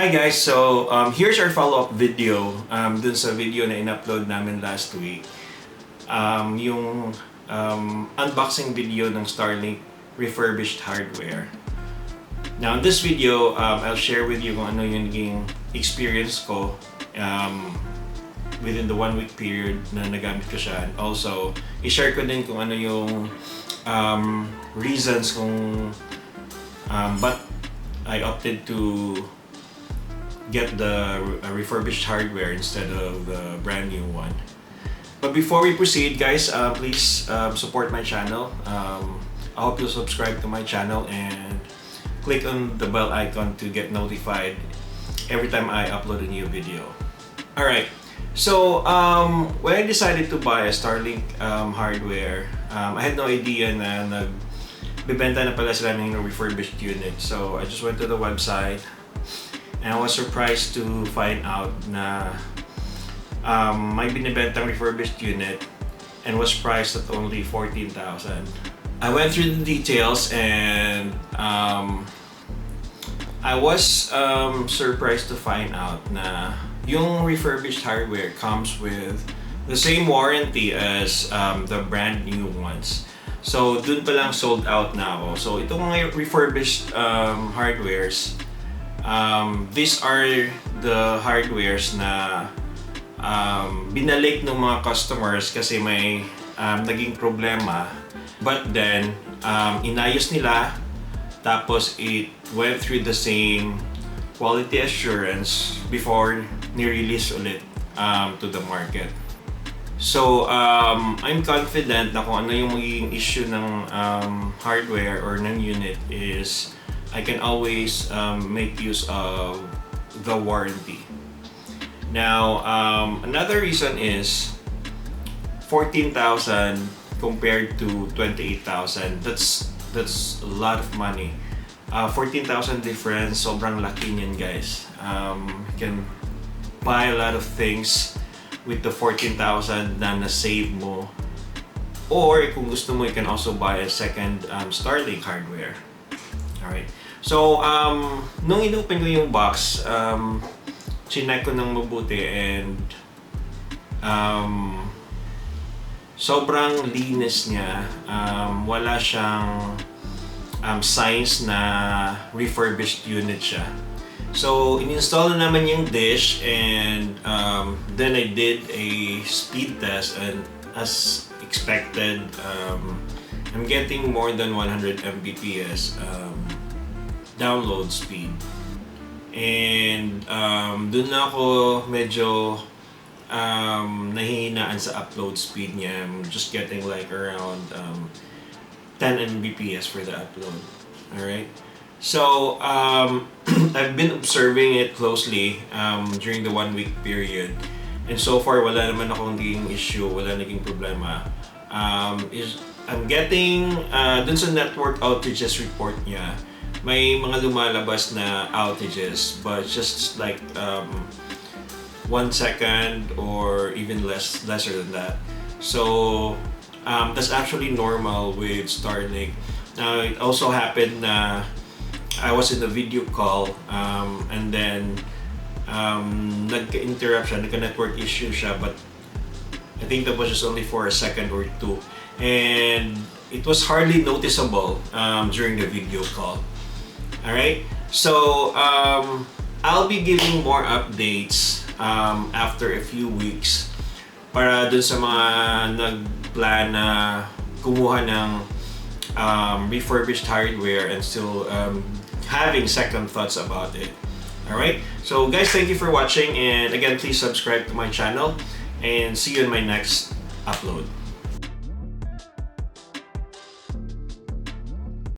Hi guys, so here's our follow-up video dun sa video na in-upload namin last week. Yung unboxing video ng Starlink refurbished hardware. Now in this video, I'll share with you kung ano yung naging experience ko within the 1 week period na nagamit ko siya. And also, i-share ko din kung ano yung reasons kung but I opted to get the refurbished hardware instead of the brand new one. But before we proceed, guys, please support my channel. I hope you'll subscribe to my channel and click on the bell icon to get notified every time I upload a new video. Alright, so when I decided to buy a Starlink hardware, I had no idea na nagbibenta na pala sila ng refurbished unit. So I just went to the website and I was surprised to find out na may binibentang refurbished unit and was priced at only 14,000. I went through the details and I was surprised to find out na yung refurbished hardware comes with the same warranty as the brand new ones. So dun pa lang sold out na ako. So itong mga refurbished hardwares, these are the hardwares na binalik ng mga customers kasi may naging problema, but then inayos nila, tapos it went through the same quality assurance before ni-release ulit to the market. So I'm confident na kung ano yung magiging issue ng hardware or ng unit is I can always make use of the warranty. Now, another reason is 14,000 compared to 28,000. That's a lot of money. 14,000 difference, sobrang laki niyan, guys. You can buy a lot of things with the 14,000 na na-save mo. Or kung gusto mo, you can also buy a second Starlink hardware. Alright. So, nung in-open ko yung box, chinek ko ng mabuti and sobrang linis niya. Wala siyang signs na refurbished unit siya. So, in-install na naman yung dish and then I did a speed test and as expected, I'm getting more than 100 Mbps download speed. And dun na ako medyo nahihinaan sa upload speed niya. I'm just getting like around 10 Mbps for the upload. Alright? So, I've been observing it closely during the 1 week period. And so far, wala naman akong naging issue, wala naging problema. I'm getting, dun sa network outages report niya, may mga lumalabas na outages, but just like 1 second or even lesser than that. So that's actually normal with Starlink. Now it also happened na I was in a video call and then nagka-interrupt siya, nagka-network issue siya, but I think that was just only for a second or two, and it was hardly noticeable during the video call. Alright, so I'll be giving more updates after a few weeks para dun sa mga nagplan na kumuha ng refurbished hardware and still having second thoughts about it. Alright, so guys, thank you for watching, and again, please subscribe to my channel and see you in my next upload.